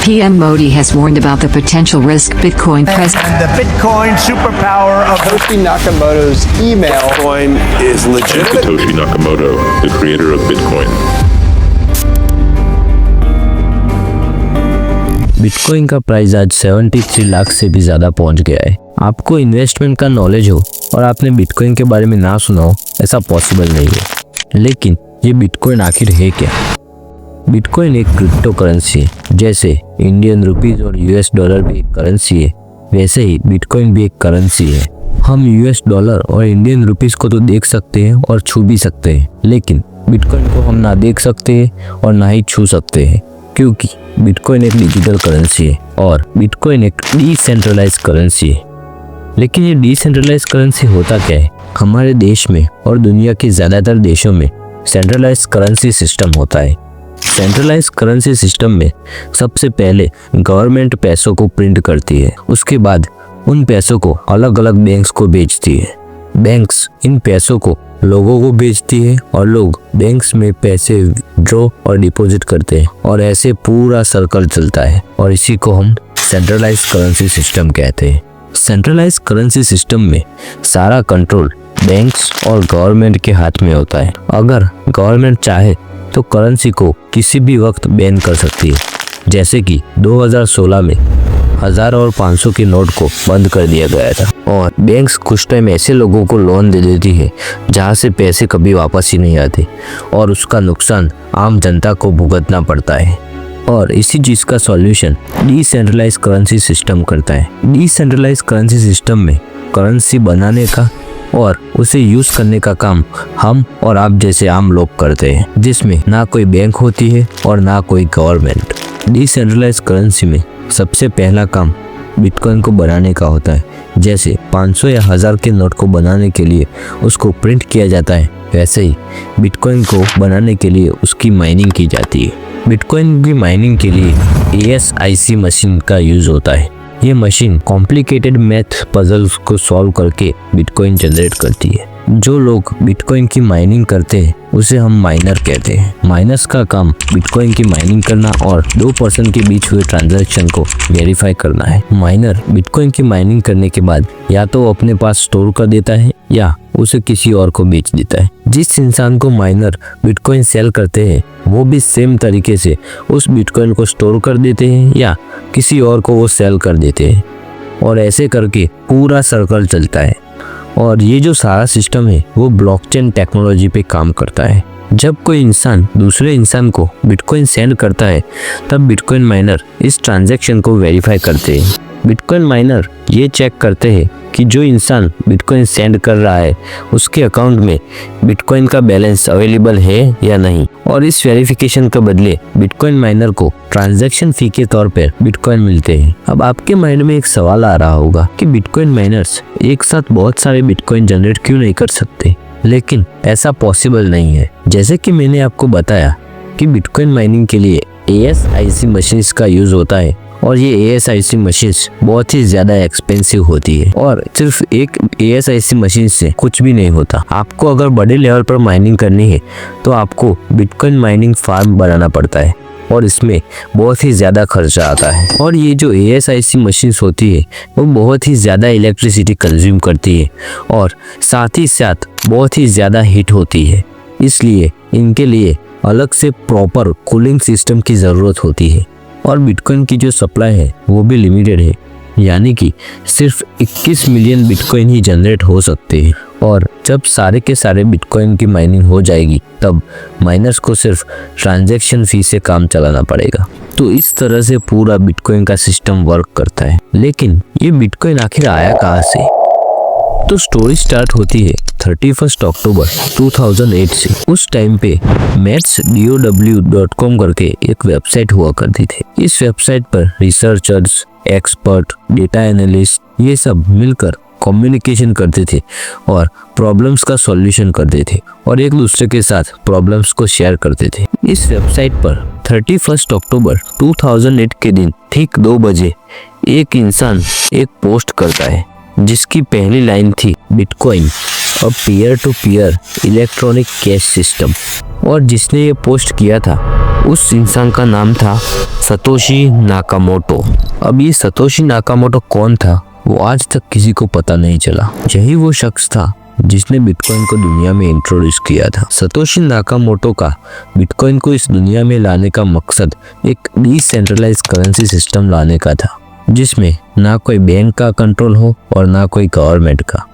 PM Modi has warned about the potential risk Bitcoin And the Bitcoin superpower of Satoshi Nakamoto's email. Bitcoin is legit. Satoshi Nakamoto, the creator of Bitcoin. Bitcoin का price आज 73 लाख से भी ज़्यादा पहुंच गया है। आपको investment का नॉलेज हो और आपने बिटकॉइन के बारे में ना सुना हो, ऐसा पॉसिबल नहीं है। लेकिन ये बिटकॉइन आखिर है क्या? बिटकॉइन एक क्रिप्टो करेंसी है। जैसे इंडियन रुपीस और यूएस डॉलर भी एक करेंसी है, वैसे ही बिटकॉइन भी एक करेंसी है। हम यूएस डॉलर और इंडियन रुपीस को तो देख सकते हैं और छू भी सकते हैं, लेकिन बिटकॉइन को हम ना देख सकते हैं और ना ही छू सकते हैं, क्योंकि बिटकॉइन एक डिजिटल करेंसी है और बिटकॉइन एक डिसेंट्रलाइज्ड करेंसी है। लेकिन ये डिसेंट्रलाइज्ड करेंसी होता क्या है? हमारे देश में और दुनिया के ज़्यादातर देशों में सेंट्रलाइज्ड करेंसी सिस्टम होता है। सेंट्रलाइज्ड करेंसी सिस्टम में सबसे पहले गवर्नमेंट पैसों को प्रिंट करती है, उसके बाद उन पैसों को अलग अलग बैंक्स को बेचती है। बैंक्स इन पैसों को लोगों को बेचती है और लोग बैंक्स में पैसे ड्रॉ और डिपॉजिट करते हैं और ऐसे पूरा सर्कल चलता है और इसी को हम सेंट्रलाइज्ड करेंसी सिस्टम कहते हैं। सेंट्रलाइज्ड करेंसी सिस्टम में सारा कंट्रोल बैंक्स और गवर्नमेंट के हाथ में होता है। अगर गवर्नमेंट चाहे तो करेंसी को किसी भी वक्त बैन कर सकती है, जैसे कि 2016 में 1000 और 500 के नोट को बंद कर दिया गया था। और बैंक्स कुछ टाइम ऐसे लोगों को लोन दे देती है जहां से पैसे कभी वापस ही नहीं आते और उसका नुकसान आम जनता को भुगतना पड़ता है। और इसी चीज़ का सॉल्यूशन डिसेंट्रलाइज्ड करेंसी सिस्टम करता है। डिसेंट्रलाइज्ड करेंसी सिस्टम में करेंसी बनाने का और उसे यूज करने का काम हम और आप जैसे आम लोग करते हैं, जिसमें ना कोई बैंक होती है और ना कोई गवर्नमेंट। डिसेंट्रलाइज्ड करेंसी में सबसे पहला काम बिटकॉइन को बनाने का होता है। जैसे 500 या 1000 के नोट को बनाने के लिए उसको प्रिंट किया जाता है, वैसे ही बिटकॉइन को बनाने के लिए उसकी माइनिंग की जाती है। बिटकॉइन की माइनिंग के लिए ASIC मशीन का यूज होता है। ये मशीन कॉम्प्लिकेटेड मैथ पजल्स को सॉल्व करके बिटकॉइन जनरेट करती है। जो लोग बिटकॉइन की माइनिंग करते हैं उसे हम माइनर कहते हैं। माइनर्स का काम बिटकॉइन की माइनिंग करना और 2 पर्सन के बीच हुए ट्रांजैक्शन को वेरीफाई करना है। माइनर बिटकॉइन की माइनिंग करने के बाद या तो वो अपने पास स्टोर कर देता है या उसे किसी और को बेच देता है। जिस इंसान को माइनर बिटकॉइन सेल करते हैं वो भी सेम तरीके से उस बिटकॉइन को स्टोर कर देते हैं या किसी और को वो सेल कर देते हैं और ऐसे करके पूरा सर्कल चलता है। और ये जो सारा सिस्टम है वो ब्लॉकचेन टेक्नोलॉजी पे काम करता है। जब कोई इंसान दूसरे इंसान को बिटकॉइन सेंड करता है तब बिटकॉइन माइनर इस ट्रांजैक्शन को वेरीफाई करते हैं। बिटकॉइन माइनर ये चेक करते हैं कि जो इंसान बिटकॉइन सेंड कर रहा है उसके अकाउंट में बिटकॉइन का बैलेंस अवेलेबल है या नहीं, और इस वेरिफिकेशन के बदले बिटकॉइन माइनर को ट्रांजैक्शन फी के तौर पर बिटकॉइन मिलते हैं। अब आपके माइंड में एक सवाल आ रहा होगा कि बिटकॉइन माइनर्स एक साथ बहुत सारे बिटकॉइन जनरेट क्यों नहीं कर सकते? लेकिन ऐसा पॉसिबल नहीं है। जैसे कि मैंने आपको बताया कि बिटकॉइन माइनिंग के लिए ASIC मशीन्स का यूज होता है और ये ASIC मशीन्स बहुत ही ज़्यादा एक्सपेंसिव होती है और सिर्फ एक ASIC मशीन से कुछ भी नहीं होता। आपको अगर बड़े लेवल पर माइनिंग करनी है तो आपको बिटकॉइन माइनिंग फार्म बनाना पड़ता है और इसमें बहुत ही ज़्यादा खर्चा आता है। और ये जो ASIC मशीन्स होती है वो बहुत ही ज़्यादा इलेक्ट्रिसिटी कंज्यूम करती है और साथ ही साथ बहुत ही ज़्यादा हीट होती है, इसलिए इनके लिए अलग से प्रॉपर कूलिंग सिस्टम की ज़रूरत होती है। और बिटकॉइन की जो सप्लाई है वो भी लिमिटेड है, यानी कि सिर्फ 21 मिलियन बिटकॉइन ही जनरेट हो सकते हैं। और जब सारे के सारे बिटकॉइन की माइनिंग हो जाएगी तब माइनर्स को सिर्फ ट्रांजैक्शन फी से काम चलाना पड़ेगा। तो इस तरह से पूरा बिटकॉइन का सिस्टम वर्क करता है। लेकिन ये बिटकॉइन आखिर आया कहाँ से? तो स्टोरी स्टार्ट होती है 31 अक्टूबर 2008 से। उस टाइम पे mathsdow.com करके एक वेबसाइट हुआ करती थी। इस वेबसाइट पर रिसर्चर्स, एक्सपर्ट, डेटा एनालिस्ट ये सब मिलकर कम्युनिकेशन करते थे और प्रॉब्लम्स का सॉल्यूशन करते थे और एक दूसरे के साथ प्रॉब्लम्स को शेयर करते थे। इस वेबसाइट पर 31 अक्टूबर 2008 के दिन ठीक 2 बजे एक इंसान एक पोस्ट करता है जिसकी पहली लाइन थी Bitcoin a peer to peer electronic cash system. और जिसने ये पोस्ट किया था उस इंसान का नाम था सतोशी नाकामोटो। अब ये सतोशी नाकामोटो कौन था वो आज तक किसी को पता नहीं चला। यही वो शख्स था जिसने बिटकॉइन को दुनिया में इंट्रोड्यूस किया था। सतोशी नाकामोटो का बिटकॉइन को इस दुनिया में लाने का मकसद एक डिसेंट्रलाइज करेंसी सिस्टम लाने का था, जिसमें ना कोई बैंक का कंट्रोल हो और ना कोई गवर्नमेंट का।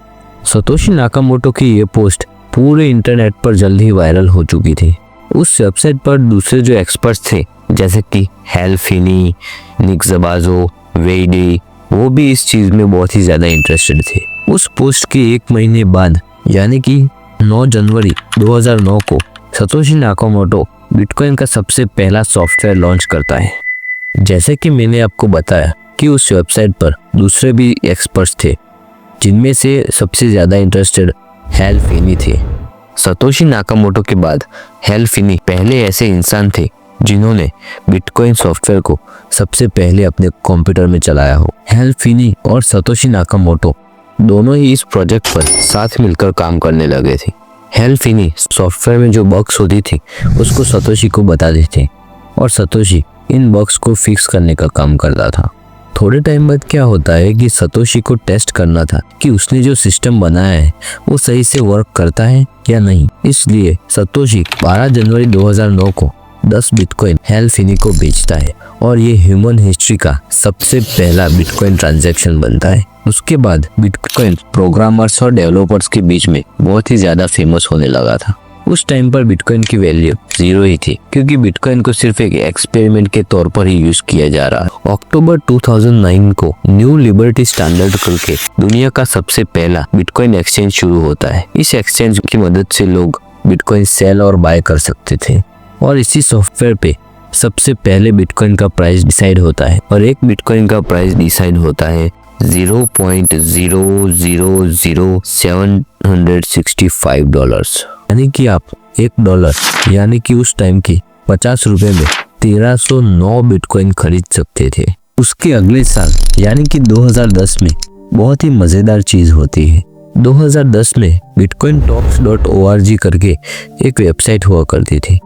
सतोशी नाकामोटो की ये पोस्ट पूरे इंटरनेट पर जल्द ही वायरल हो चुकी थी। उस वेबसाइट पर दूसरे जो एक्सपर्ट्स थे जैसे कि हेल फिनी, निक ज़बाज़ो, वेइडी, वो भी इस चीज़ में बहुत ही ज़्यादा इंटरेस्टेड थे। उस पोस्ट के एक महीने बाद यानी कि 9 जनवरी 2009 को सतोशी नाकामोटो बिटकॉइन का सबसे पहला सॉफ्टवेयर लॉन्च करता है। जैसे कि मैंने आपको बताया कि उस वेबसाइट पर दूसरे भी एक्सपर्ट्स थे, जिनमें से सबसे ज़्यादा इंटरेस्टेड हेल फिनी थे। सतोशी नाकामोटो के बाद हेल फिनी पहले ऐसे इंसान थे जिन्होंने बिटकॉइन सॉफ्टवेयर को सबसे पहले अपने कंप्यूटर में चलाया हो। हेल फिनी और सतोशी नाकामोटो दोनों ही इस प्रोजेक्ट पर साथ मिलकर काम करने लगे थे। हेल फिनी सॉफ्टवेयर में जो बग्स होती थी उसको सतोशी को बता देते और सतोशी इन बग्स को फिक्स करने का काम करता था। थोड़े टाइम बाद क्या होता है कि सतोशी को टेस्ट करना था कि उसने जो सिस्टम बनाया है वो सही से वर्क करता है या नहीं। इसलिए सतोशी 12 जनवरी 2009 को 10 बिटकॉइन हेल फिनी को बेचता है और ये ह्यूमन हिस्ट्री का सबसे पहला बिटकॉइन ट्रांजैक्शन बनता है। उसके बाद बिटकॉइन प्रोग्रामर्स और डेवलपर्स के बीच में बहुत ही ज्यादा फेमस होने लगा था। उस टाइम पर बिटकॉइन की वैल्यू 0 ही थी, क्योंकि बिटकॉइन को सिर्फ एक एक्सपेरिमेंट के तौर पर ही यूज किया जा रहा है। अक्टूबर 2009 को न्यू लिबर्टी स्टैंडर्ड करके दुनिया का सबसे पहला बिटकॉइन एक्सचेंज शुरू होता है। इस एक्सचेंज की मदद से लोग बिटकॉइन सेल और बाय कर सकते थे और इसी सॉफ्टवेयर पे सबसे पहले बिटकॉइन का प्राइस डिसाइड होता है और एक बिटकॉइन का प्राइस डिसाइड होता है $0.000765, यानी कि आप $1 यानी कि उस टाइम की 50 रुपए में 1309 बिटकॉइन खरीद सकते थे। उसके अगले साल यानी कि 2010 में बहुत ही मजेदार चीज होती है। 2010 में bitcointalks.org करके एक वेबसाइट हुआ करती थी।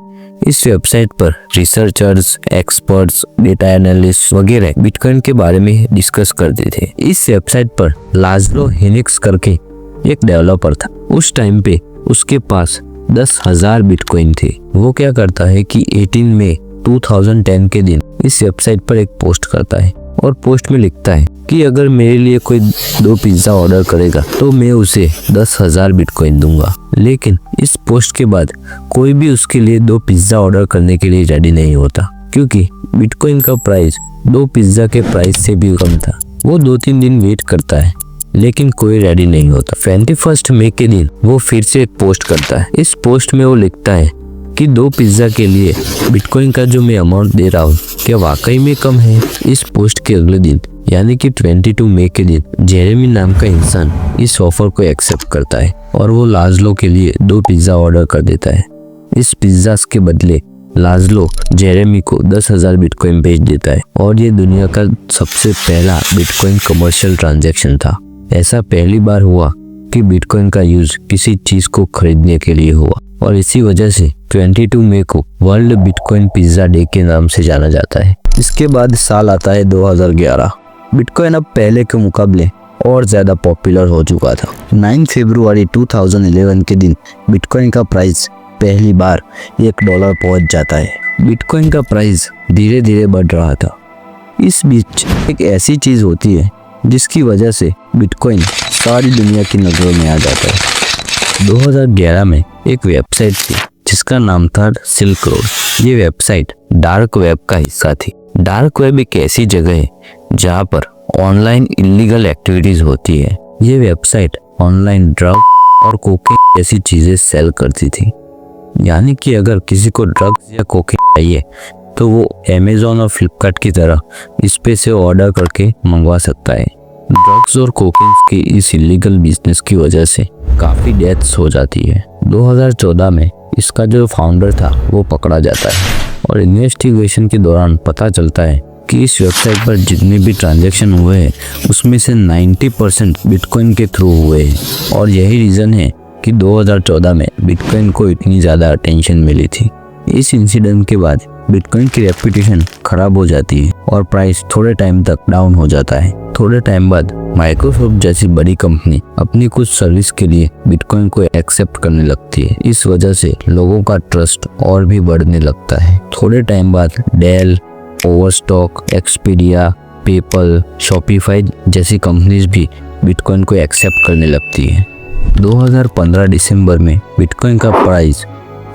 इस वेबसाइट पर रिसर्चर्स, एक्सपर्ट्स, डेटा एनालिस्ट वगैरह बिटकॉइन के बारे में डिस्कस करते थे। इस वेबसाइट पर लाज़लो हिनिक्स करके एक डेवलपर था। उस टाइम पे उसके पास 10,000 बिटकॉइन थे। वो क्या करता है कि 18 मई 2010 के दिन इस वेबसाइट पर एक पोस्ट करता है और पोस्ट में लिखता है कि अगर मेरे लिए कोई 2 पिज्ज़ा ऑर्डर करेगा तो मैं उसे 10,000 बिटकॉइन दूंगा। लेकिन इस पोस्ट के बाद कोई भी उसके लिए 2 पिज्ज़ा ऑर्डर करने के लिए रेडी नहीं होता, क्योंकि बिटकॉइन का प्राइस 2 पिज्ज़ा के प्राइस से भी कम था। वो 2-3 दिन वेट करता है लेकिन कोई रेडी नहीं होता। 21 मई के दिन वो फिर से एक पोस्ट करता है। इस पोस्ट में वो लिखता है कि 2 पिज्ज़ा के लिए बिटकॉइन का जो मैं अमाउंट दे रहा हूँ क्या वाकई में कम है। इस पोस्ट के अगले दिन यानी कि 22 मई के दिन जेरेमी नाम का इंसान इस ऑफर को एक्सेप्ट करता है और वो लाज़लो के लिए 2 पिज्ज़ा ऑर्डर कर देता है। इस पिज्ज़ा के बदले लाज़लो जेरेमी को 10,000 बिटकॉइन भेज देता है और ये दुनिया का सबसे पहला बिटकॉइन कमर्शियल ट्रांजैक्शन था। ऐसा पहली बार हुआ कि बिटकॉइन का यूज किसी चीज को खरीदने के लिए हुआ और इसी वजह से 22 मई को वर्ल्ड बिटकॉइन पिज्जा डे के नाम से जाना जाता है। इसके बाद साल आता है 2011। बिटकॉइन अब पहले के मुकाबले और ज्यादा पॉपुलर हो चुका था। 9 फरवरी 2011 के दिन बिटकॉइन का प्राइस पहली बार $1 पहुंच जाता है। बिटकॉइन का प्राइस धीरे धीरे बढ़ रहा था। इस बीच एक ऐसी चीज होती है जिसकी वजह से बिटकॉइन सारी दुनिया की नजरों में आ जाता है। 2011 में एक वेबसाइट थी जिसका नाम था सिल्क रोड। ये वेबसाइट डार्क वेब का हिस्सा थी। डार्क वेब एक ऐसी जगह है जहाँ पर ऑनलाइन इलीगल एक्टिविटीज होती है। ये वेबसाइट ऑनलाइन ड्रग और कोकेन जैसी चीजें सेल करती थी। यानी कि अगर किसी को ड्रग्स या कोकेन चाहिए तो वो अमेज़न और फ्लिपकार्ट की तरह इस पे से ऑर्डर करके मंगवा सकता है। ड्रग्स और कोकेन की इस इलीगल बिजनेस की वजह से काफ़ी डेथ्स हो जाती है। 2014 में इसका जो फाउंडर था वो पकड़ा जाता है और इन्वेस्टिगेशन के दौरान पता चलता है कि इस वेबसाइट पर जितने भी ट्रांजैक्शन हुए हैं उसमें से 90% बिटकॉइन के थ्रू हुए हैं और यही रीज़न है कि 2014 में बिटकॉइन को इतनी ज़्यादा अटेंशन मिली थी। इस इंसिडेंट के बाद बिटकॉइन की रेपुटेशन खराब हो जाती है और प्राइस थोड़े टाइम तक डाउन हो जाता है। थोड़े टाइम बाद माइक्रोसॉफ्ट जैसी बड़ी कंपनी अपनी कुछ सर्विस के लिए बिटकॉइन को एक्सेप्ट करने लगती है। इस वजह से लोगों का ट्रस्ट और भी बढ़ने लगता है। थोड़े टाइम बाद Dell, Overstock, Expedia, PayPal, Shopify जैसी कंपनीज भी बिटकॉइन को एक्सेप्ट करने लगती है। 2015 दिसंबर में बिटकॉइन का प्राइस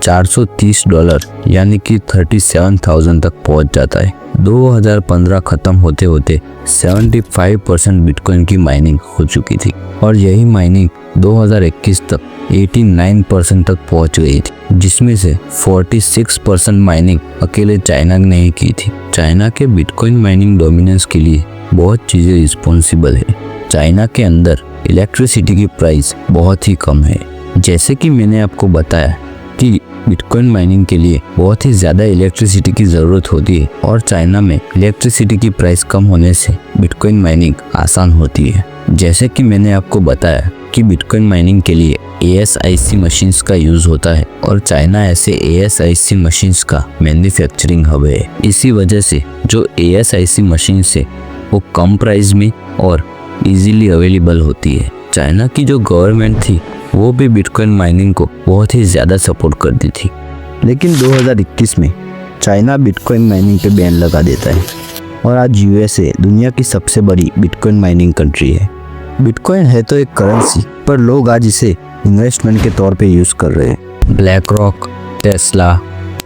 $430 यानी कि 37,000 तक पहुंच जाता है। 2015 खत्म होते होते 75% बिटकॉइन की माइनिंग हो चुकी थी और यही माइनिंग 2021 तक 89% तक पहुंच गई थी, जिसमें से 46% माइनिंग अकेले चाइना ने ही की थी। चाइना के बिटकॉइन माइनिंग डोमिनेंस के लिए बहुत चीज़ें रिस्पॉन्सिबल है। चाइना के अंदर इलेक्ट्रिसिटी की प्राइस बहुत ही कम है। जैसे कि मैंने आपको बताया कि बिटकॉइन माइनिंग के लिए बहुत ही ज़्यादा इलेक्ट्रिसिटी की ज़रूरत होती है और चाइना में इलेक्ट्रिसिटी की प्राइस कम होने से बिटकॉइन माइनिंग आसान होती है। जैसे कि मैंने आपको बताया कि बिटकॉइन माइनिंग के लिए ASIC मशीन्स का यूज़ होता है और चाइना ऐसे ASIC मशीन्स का मैन्युफैक्चरिंग हब है। इसी वजह से जो ASIC मशीन्स है वो कम प्राइस में और इजीली अवेलेबल होती है। चाइना की जो गवर्नमेंट थी वो भी बिटकॉइन माइनिंग को बहुत ही ज़्यादा सपोर्ट करती थी, लेकिन 2021 में चाइना बिटकॉइन माइनिंग पे बैन लगा देता है और आज USA दुनिया की सबसे बड़ी बिटकॉइन माइनिंग कंट्री है। बिटकॉइन है तो एक करेंसी, पर लोग आज इसे इन्वेस्टमेंट के तौर पे यूज़ कर रहे हैं। ब्लैक रॉक, टेस्ला,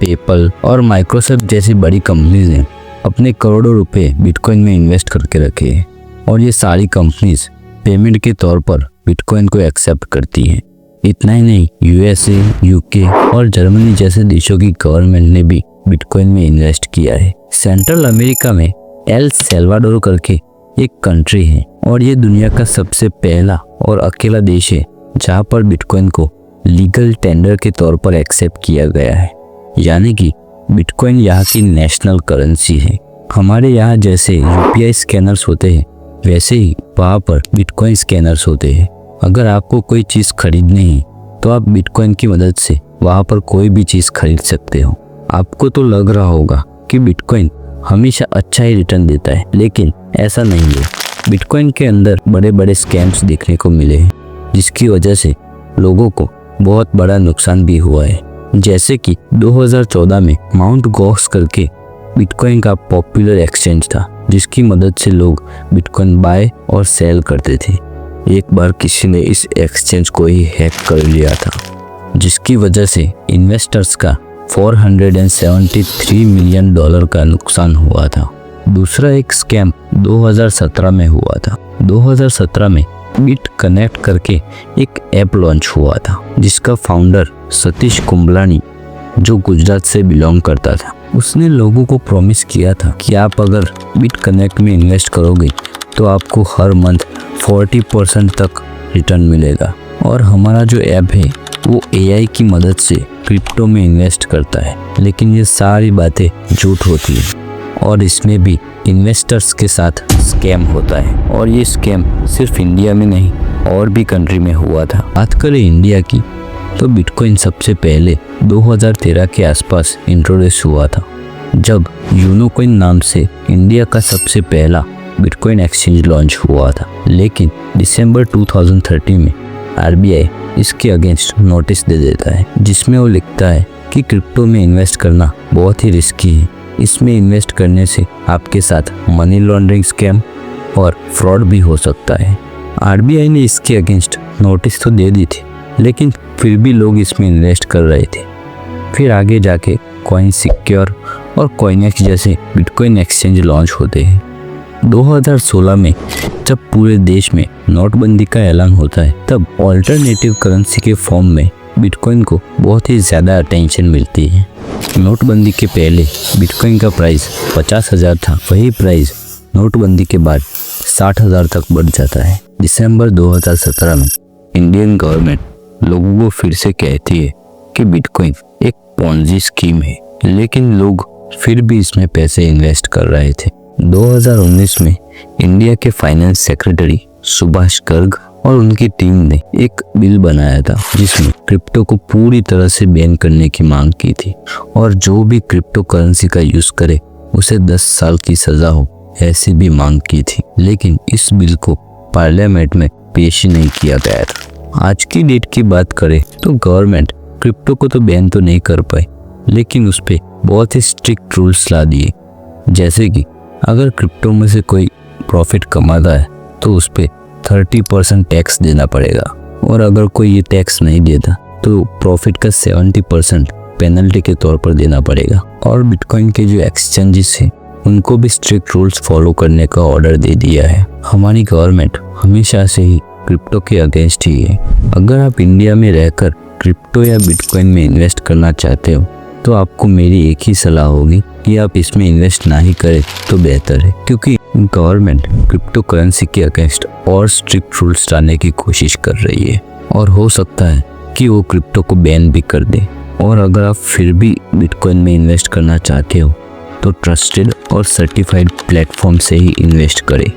पेपल और माइक्रोसॉफ्ट जैसी बड़ी कंपनीज ने अपने करोड़ों रुपए बिटकॉइन में इन्वेस्ट करके रखे हैं और ये सारी कंपनीज पेमेंट के तौर पर बिटकॉइन को एक्सेप्ट करती हैं। इतना ही नहीं, USA, UK और जर्मनी जैसे देशों की गवर्नमेंट ने भी बिटकॉइन में इन्वेस्ट किया है। सेंट्रल अमेरिका में एल सल्वाडोर करके एक कंट्री है और ये दुनिया का सबसे पहला और अकेला देश है जहाँ पर बिटकॉइन को लीगल टेंडर के तौर पर एक्सेप्ट किया गया है, यानी कि बिटकॉइन यहाँ की नेशनल करेंसी है। हमारे यहाँ जैसे UPI स्कैनर्स होते हैं वैसे ही वहाँ पर बिटकॉइन स्कैनर्स होते हैं। अगर आपको कोई चीज़ खरीदनी है तो आप बिटकॉइन की मदद से वहाँ पर कोई भी चीज़ खरीद सकते हो। आपको तो लग रहा होगा कि बिटकॉइन हमेशा अच्छा ही रिटर्न देता है, लेकिन ऐसा नहीं है। बिटकॉइन के अंदर बड़े बड़े स्कैम्स देखने को मिले हैं, जिसकी वजह से लोगों को बहुत बड़ा नुकसान भी हुआ है। जैसे कि 2014 में माउंट गॉक्स करके बिटकॉइन का पॉपुलर एक्सचेंज था, जिसकी मदद से लोग बिटकॉइन बाय और सेल करते थे। एक बार किसी ने इस एक्सचेंज को ही हैक कर लिया था, जिसकी वजह से इन्वेस्टर्स का $473 मिलियन का नुकसान हुआ था। दूसरा एक स्कैम 2017 में हुआ था। 2017 में बिट कनेक्ट करके एक ऐप लॉन्च हुआ था, जिसका फाउंडर सतीश कुंबलानी जो गुजरात से बिलोंग करता था, उसने लोगों को प्रॉमिस किया था कि आप अगर बिट कनेक्ट में इन्वेस्ट करोगे तो आपको हर मंथ 40% तक रिटर्न मिलेगा। और हमारा जो ऐप है वो AI की मदद से क्रिप्टो में इन्वेस्ट करता है, लेकिन ये सारी बातें झूठ होती है और इसमें भी इन्वेस्टर्स के साथ स्कैम होता है। और ये स्कैम सिर्फ इंडिया में नहीं और भी कंट्री में हुआ था। बात करें इंडिया की तो बिटकॉइन सबसे पहले 2013 के आसपास इंट्रोड्यूस हुआ था, जब यूनोकॉइन नाम से इंडिया का सबसे पहला बिटकॉइन एक्सचेंज लॉन्च हुआ था। लेकिन दिसंबर 2013 में RBI इसके अगेंस्ट नोटिस दे देता है, जिसमें वो लिखता है कि क्रिप्टो में इन्वेस्ट करना बहुत ही रिस्की है। इसमें इन्वेस्ट करने से आपके साथ मनी लॉन्ड्रिंग, स्कैम और फ्रॉड भी हो सकता है। RBI ने इसके अगेंस्ट नोटिस तो दे दी थी, लेकिन फिर भी लोग इसमें इन्वेस्ट कर रहे थे। फिर आगे जाके कॉइन सिक्योर और कॉइनेक्स जैसे बिटकॉइन एक्सचेंज लॉन्च होते हैं। 2016 में जब पूरे देश में नोटबंदी का ऐलान होता है, तब ऑल्टरनेटिव करेंसी के फॉर्म में बिटकॉइन को बहुत ही ज़्यादा अटेंशन मिलती है। नोटबंदी के पहले बिटकॉइन का प्राइस 50,000 था, वही प्राइस नोटबंदी के बाद 60,000 तक बढ़ जाता है। दिसंबर 2017 में इंडियन गवर्नमेंट लोगों को फिर से कहती है कि बिटकॉइन एक पोंजी स्कीम है, लेकिन लोग फिर भी इसमें पैसे इन्वेस्ट कर रहे थे। 2019 में इंडिया के फाइनेंस सेक्रेटरी सुभाष गर्ग और उनकी टीम ने एक बिल बनाया था जिसमें क्रिप्टो को पूरी तरह से बैन करने की मांग की थी और जो भी क्रिप्टो करेंसी का यूज करे उसे 10 साल की सजा हो, ऐसी भी मांग की थी। लेकिन इस बिल को पार्लियामेंट में पेश ही नहीं किया गया था। आज की डेट की बात करें तो गवर्नमेंट क्रिप्टो को तो बैन तो नहीं कर पाई, लेकिन उस पर बहुत ही स्ट्रिक्ट रूल्स ला दिए। जैसे कि अगर क्रिप्टो में से कोई प्रॉफिट कमाता है तो उस पर 30% टैक्स देना पड़ेगा, और अगर कोई ये टैक्स नहीं देता तो प्रॉफिट का 70% पेनल्टी के तौर पर देना पड़ेगा। और बिटकॉइन के जो एक्सचेंजेस हैं उनको भी स्ट्रिक्ट रूल्स फॉलो करने का ऑर्डर दे दिया है। हमारी गवर्नमेंट हमेशा से ही क्रिप्टो के अगेंस्ट ही है। अगर आप इंडिया में रहकर क्रिप्टो या बिटकॉइन में इन्वेस्ट करना चाहते हो तो आपको मेरी एक ही सलाह होगी कि आप इसमें इन्वेस्ट ना ही करें तो बेहतर है, क्योंकि गवर्नमेंट क्रिप्टो करेंसी के अगेंस्ट और स्ट्रिक्ट रूल्स लाने की कोशिश कर रही है और हो सकता है कि वो क्रिप्टो को बैन भी कर दे। और अगर आप फिर भी बिटकॉइन में इन्वेस्ट करना चाहते हो तो ट्रस्टेड और सर्टिफाइड प्लेटफॉर्म से ही इन्वेस्ट करें।